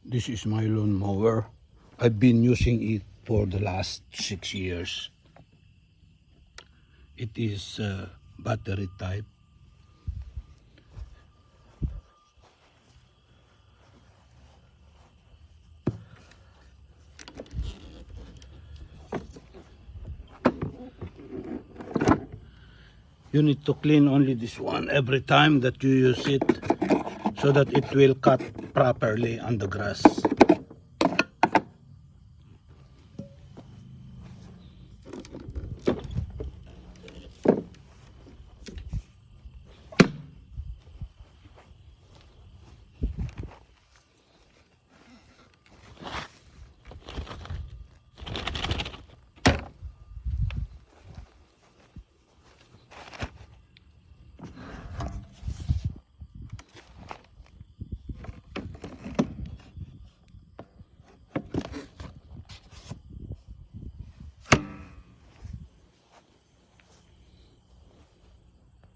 This is my lawn mower. I've been using it for the last 6 years. It is battery type. You need to clean only this one every time that you use it so that it will cut properly on the grass.